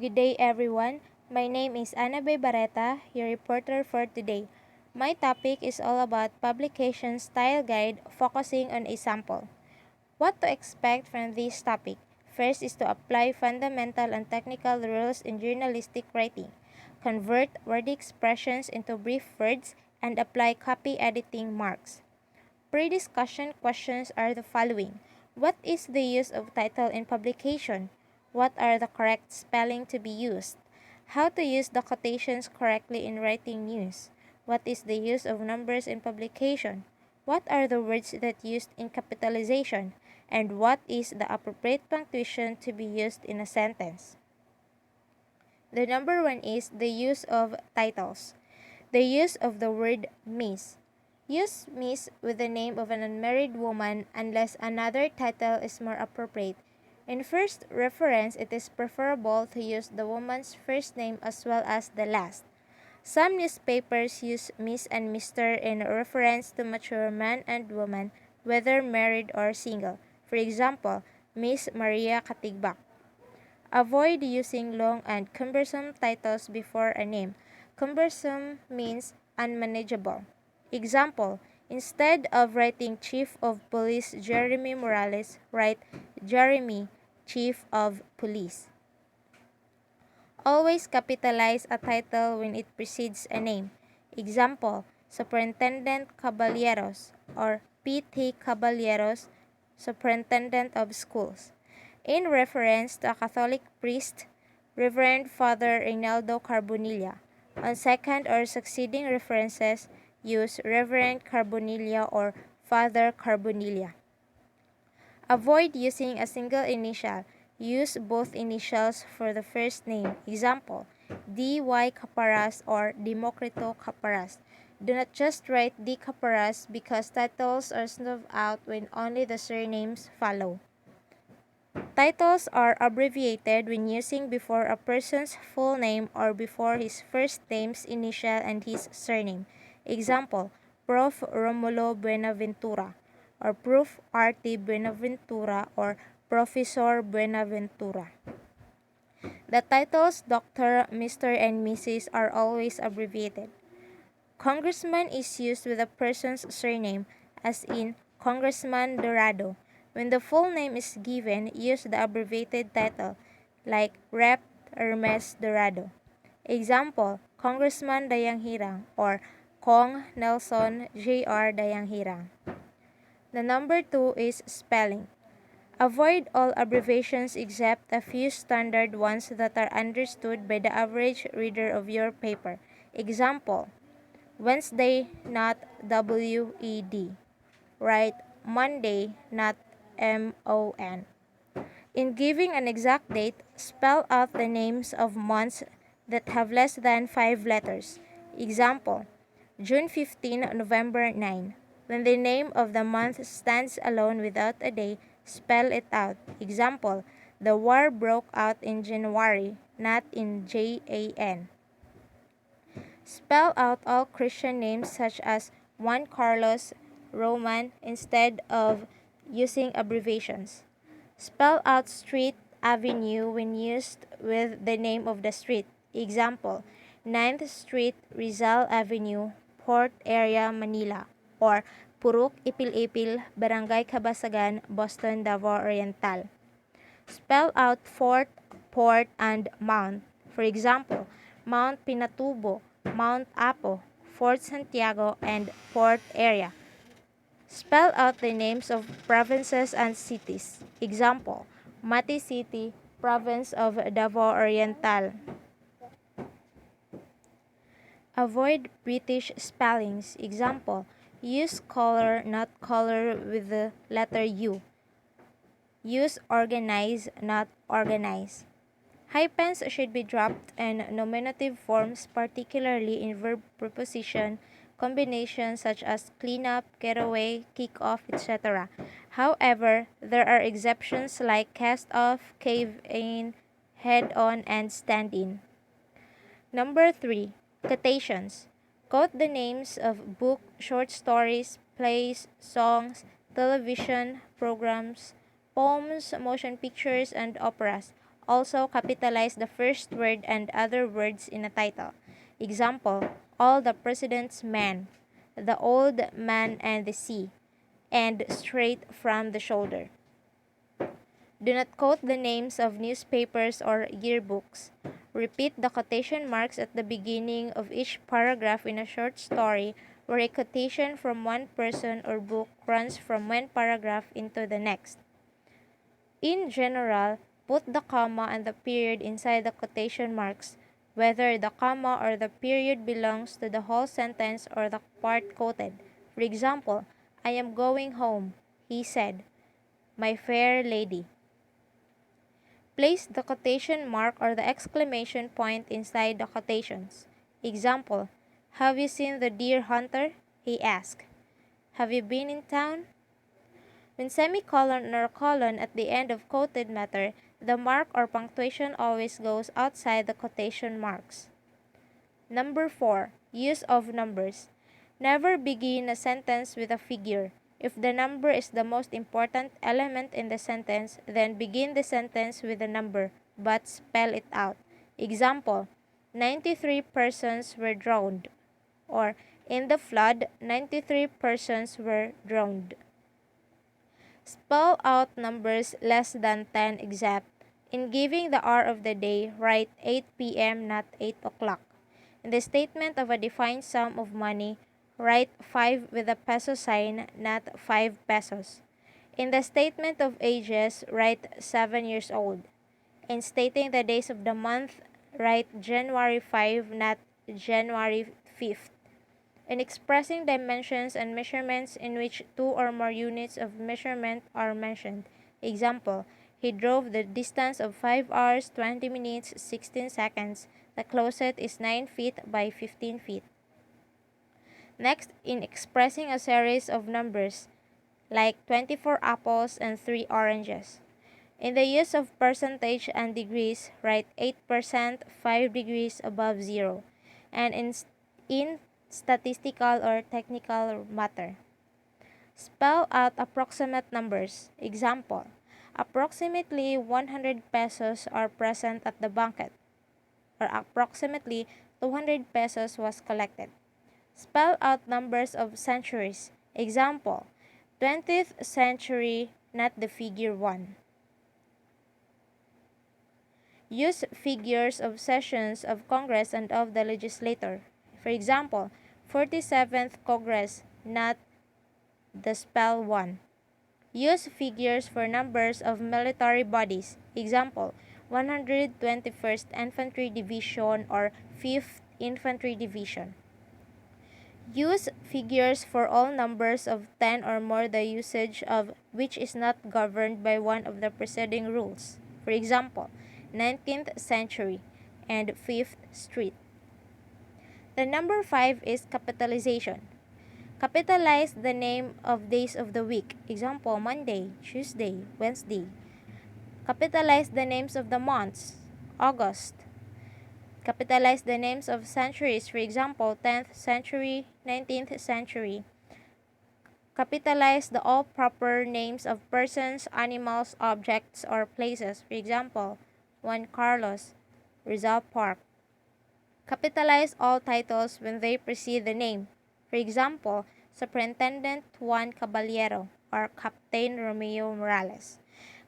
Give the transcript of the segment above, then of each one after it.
Good day, everyone. My name is Anah-Bhie, your reporter for today. My topic is all about publication style guide focusing on a sample. What to expect from this topic? First is to apply fundamental and technical rules in journalistic writing, convert word expressions into brief words, and apply copy editing marks. Pre-discussion questions are the following. What is the use of title in publication? What are the correct spelling to be used? How to use the quotations correctly in writing news? What is the use of numbers in publication? What are the words that used in capitalization? And what is the appropriate punctuation to be used in a sentence? The number one is the use of titles. The use of the word Miss. Use Miss with the name of an unmarried woman unless another title is more appropriate. In first reference, it is preferable to use the woman's first name as well as the last. Some newspapers use Miss and Mr. in reference to mature man and woman, whether married or single. For example, Miss Maria Katigbak. Avoid using long and cumbersome titles before a name. Cumbersome means unmanageable. Example, instead of writing Chief of Police Jeremy Morales, write Jeremy, Chief of Police. Always capitalize a title when it precedes a name. Example, Superintendent Caballeros or P.T. Caballeros, Superintendent of Schools. In reference to a Catholic priest, Reverend Father Reynaldo Carbonilla. On second or succeeding references, use Reverend Carbonilla or Father Carbonilla. Avoid using a single initial. Use both initials for the first name. Example, D.Y. Caparas or Democrito Caparas. Do not just write D. Caparas because titles are snubbed out when only the surnames follow. Titles are abbreviated when using before a person's full name or before his first name's initial and his surname. Example, Prof. Romulo Buenaventura or Prof. R.T. Buenaventura or Professor Buenaventura. The titles Dr., Mr., and Mrs. are always abbreviated. Congressman is used with a person's surname, as in Congressman Dorado. When the full name is given, use the abbreviated title, like Rep. Hermes Dorado. Example, Congressman Dayanghirang or Cong Nelson J.R. Dayanghirang. The number two is spelling. Avoid all abbreviations except a few standard ones that are understood by the average reader of your paper. Example, Wednesday, not W-E-D. Write Monday, not M-O-N. In giving an exact date, spell out the names of months that have less than 5 letters. Example, June 15, November 9. When the name of the month stands alone without a day, spell it out. Example, the war broke out in January, not in Jan. Spell out all Christian names such as Juan Carlos, Roman, instead of using abbreviations. Spell out street, avenue when used with the name of the street. Example, 9th Street, Rizal Avenue, Port Area, Manila, or Purok Ipil-Ipil, Barangay Kabasagan, Boston, Davao Oriental. Spell out fort, port, and mount. For example, Mount Pinatubo, Mount Apo, Fort Santiago, and Port Area. Spell out the names of provinces and cities. Example, Mati City, Province of Davao Oriental. Avoid British spellings. Example, use color, not color with the letter U. Use organize, not organize. Hyphens should be dropped in nominative forms, particularly in verb preposition combinations such as clean up, get away, kick off, etc. However, there are exceptions like cast off, cave in, head on, and stand in. Number 3. Quotations. Quote the names of book, short stories, plays, songs, television programs, poems, motion pictures, and operas. Also, capitalize the first word and other words in a title. Example, All the President's Men, The Old Man and the Sea, and Straight from the Shoulder. Do not quote the names of newspapers or yearbooks. Repeat the quotation marks at the beginning of each paragraph in a short story where a quotation from one person or book runs from one paragraph into the next. In general, put the comma and the period inside the quotation marks, whether the comma or the period belongs to the whole sentence or the part quoted. For example, I am going home, he said, my fair lady. Place the quotation mark or the exclamation point inside the quotations. Example, have you seen the deer hunter? He asked. Have you been in town? When semicolon or colon at the end of quoted matter, the mark or punctuation always goes outside the quotation marks. Number 4. Use of numbers. Never begin a sentence with a figure. If the number is the most important element in the sentence, then begin the sentence with a number, but spell it out. Example, 93 persons were drowned. Or, in the flood, 93 persons were drowned. Spell out numbers less than 10 exact. In giving the hour of the day, write 8 p.m. not 8 o'clock. In the statement of a defined sum of money, write 5 with a peso sign, not 5 pesos. In the statement of ages, write 7 years old. In stating the days of the month, write January 5, not January 5th. In expressing dimensions and measurements in which 2 or more units of measurement are mentioned. Example, he drove the distance of 5 hours, 20 minutes, 16 seconds. The closet is 9 feet by 15 feet. Next, in expressing a series of numbers, like 24 apples and 3 oranges. In the use of percentage and degrees, write 8%, 5 degrees above zero. And in statistical or technical matter, spell out approximate numbers. Example, approximately 100 pesos are present at the banquet, or approximately 200 pesos was collected. Spell out numbers of centuries. Example, 20th century, not the figure 1. Use figures of sessions of Congress and of the legislature. For example, 47th Congress, not the spell 1. Use figures for numbers of military bodies. Example, 121st Infantry Division or 5th Infantry Division. Use figures for all numbers of 10 or more, the usage of which is not governed by one of the preceding rules. For example, 19th century and 5th Street. The number 5 is capitalization. Capitalize the name of days of the week. Example, Monday, Tuesday, Wednesday. Capitalize the names of the months. August. Capitalize the names of centuries. For example, 10th century, 19th century. Capitalize the all proper names of persons, animals, objects, or places. For example, Juan Carlos, Rizal Park. Capitalize all titles when they precede the name. For example, Superintendent Juan Caballero or Captain Romeo Morales.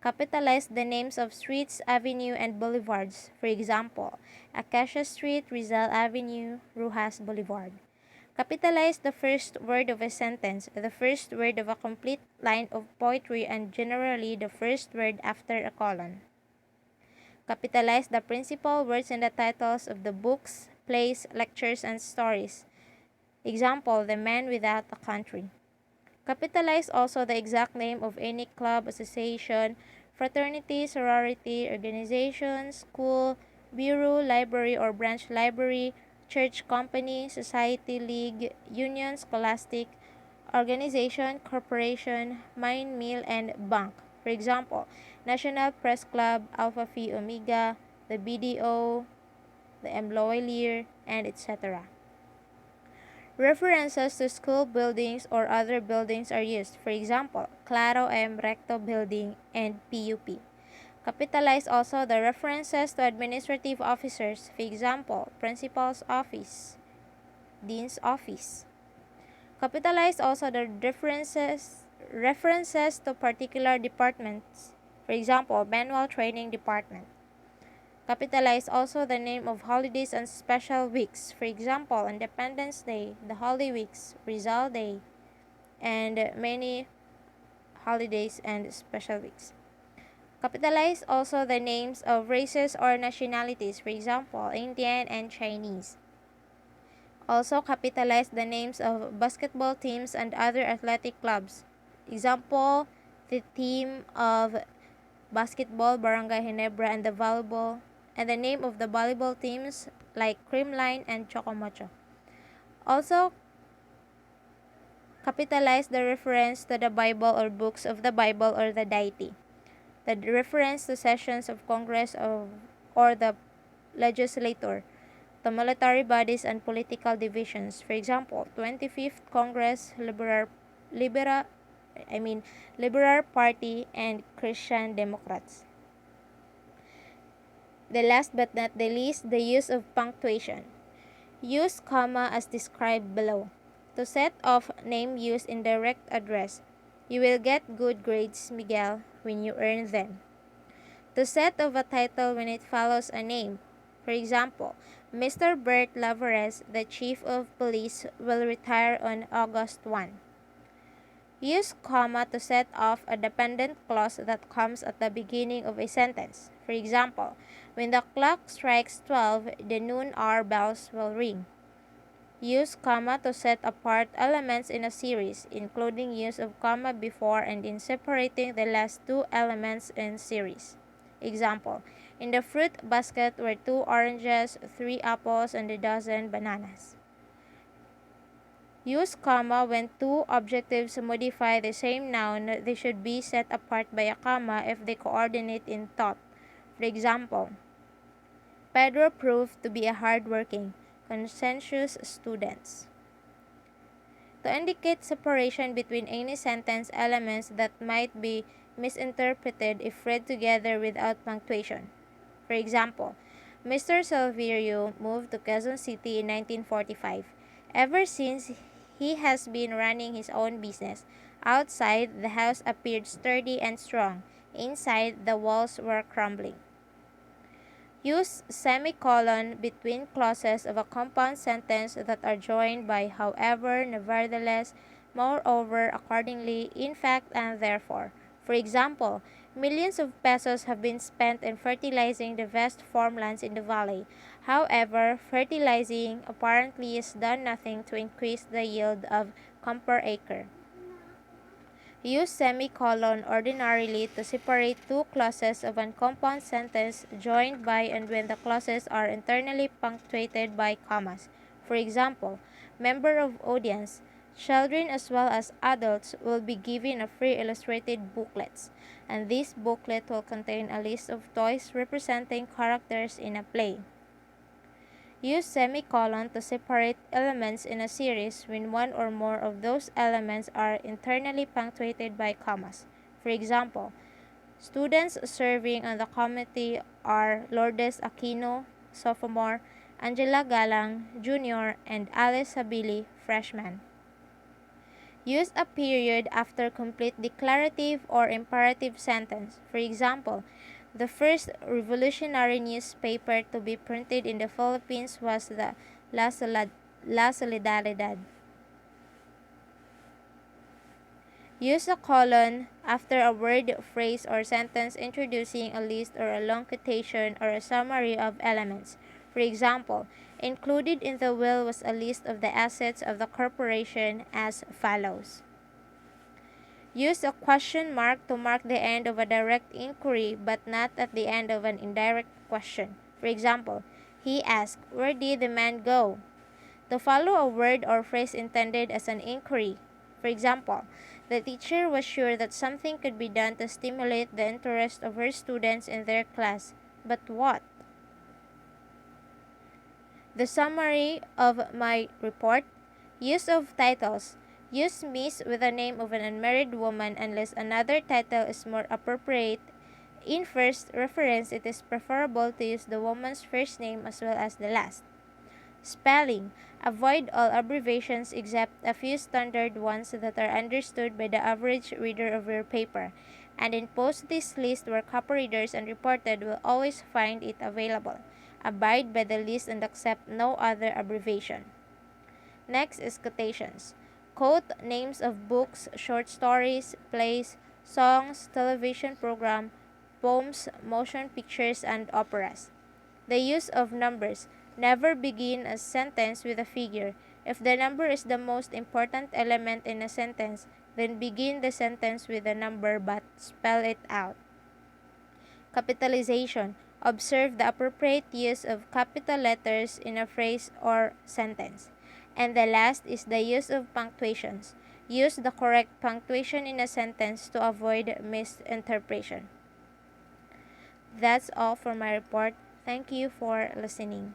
Capitalize the names of streets, avenue, and boulevards. For example, Acacia Street, Rizal Avenue, Rojas Boulevard. Capitalize the first word of a sentence, the first word of a complete line of poetry, and generally the first word after a colon. Capitalize the principal words in the titles of the books, plays, lectures, and stories. Example, The Man Without a Country. Capitalize also the exact name of any club, association, fraternity, sorority, organization, school, bureau, library or branch library, church, company, society, league, union, scholastic, organization, corporation, mine, mill, and bank. For example, National Press Club, Alpha Phi Omega, the BDO, the Employer, and etc. References to school buildings or other buildings are used. For example, Claro M. Recto Building and PUP. Capitalize also the references to administrative officers, for example, principal's office, dean's office. Capitalize also the references to particular departments, for example, manual training department. Capitalize also the name of holidays and special weeks, for example, Independence Day, the Holy Weeks, Rizal Day, and many holidays and special weeks. Capitalize also the names of races or nationalities, for example, Indian and Chinese. Also capitalize the names of basketball teams and other athletic clubs. Example, the team of basketball Barangay Ginebra and the name of the volleyball teams like Creamline and Chocomocho. Also capitalize the reference to the Bible or books of the Bible or the deity. The reference to sessions of Congress or the legislature, the military bodies and political divisions. For example, 25th Congress, Liberal Party and Christian Democrats. The last but not the least, the use of punctuation. Use comma as described below. To set off name use in direct address. You will get good grades, Miguel, when you earn them. To set off a title when it follows a name. For example, Mr. Bert Lavares, the Chief of Police, will retire on August 1. Use comma to set off a dependent clause that comes at the beginning of a sentence. For example, when the clock strikes 12, the noon hour bells will ring. Use comma to set apart elements in a series, including use of comma before and in separating the last two elements in series. Example, in the fruit basket were 2 oranges, 3 apples, and a dozen bananas. Use comma when two adjectives modify the same noun. They should be set apart by a comma if they coordinate in thought. For example, Pedro proved to be a hardworking, conscientious student. To indicate separation between any sentence elements that might be misinterpreted if read together without punctuation. For example, Mr. Silverio moved to Quezon City in 1945. Ever since, he has been running his own business. Outside, the house appeared sturdy and strong. Inside, the walls were crumbling. Use semicolon between clauses of a compound sentence that are joined by however, nevertheless, moreover, accordingly, in fact, and therefore. For example, millions of pesos have been spent in fertilizing the vast farmlands in the valley. However, fertilizing apparently has done nothing to increase the yield of per acre. Use semicolon ordinarily to separate two clauses of a compound sentence joined by and when the clauses are internally punctuated by commas. For example, member of audience, children as well as adults will be given a free illustrated booklets, and this booklet will contain a list of toys representing characters in a play. Use semicolon to separate elements in a series when one or more of those elements are internally punctuated by commas. For example, students serving on the committee are Lourdes Aquino, sophomore, Angela Galang, junior, and Alice Sabili, freshman. Use a period after complete declarative or imperative sentence. For example, the first revolutionary newspaper to be printed in the Philippines was the La Solidaridad. Use a colon after a word, phrase, or sentence introducing a list or a long quotation or a summary of elements. For example, included in the will was a list of the assets of the corporation as follows. Use a question mark to mark the end of a direct inquiry but not at the end of an indirect question. For example, he asked, "Where did the man go?" To follow a word or phrase intended as an inquiry. For example, the teacher was sure that something could be done to stimulate the interest of her students in their class. But what? The summary of my report. Use of titles. Use Miss with the name of an unmarried woman unless another title is more appropriate In first reference, it is preferable to use the woman's first name as well as the last. Spelling. Avoid all abbreviations except a few standard ones that are understood by the average reader of your paper, and then post this list where copy readers and reported will always find it available. Abide by the list and accept no other abbreviation. Next is quotations. Quote names of books, short stories, plays, songs, television program, poems, motion pictures, and operas. The use of numbers. Never begin a sentence with a figure. If the number is the most important element in a sentence, then begin the sentence with a number but spell it out. Capitalization. Observe the appropriate use of capital letters in a phrase or sentence. And the last is the use of punctuations. Use the correct punctuation in a sentence to avoid misinterpretation. That's all for my report. Thank you for listening.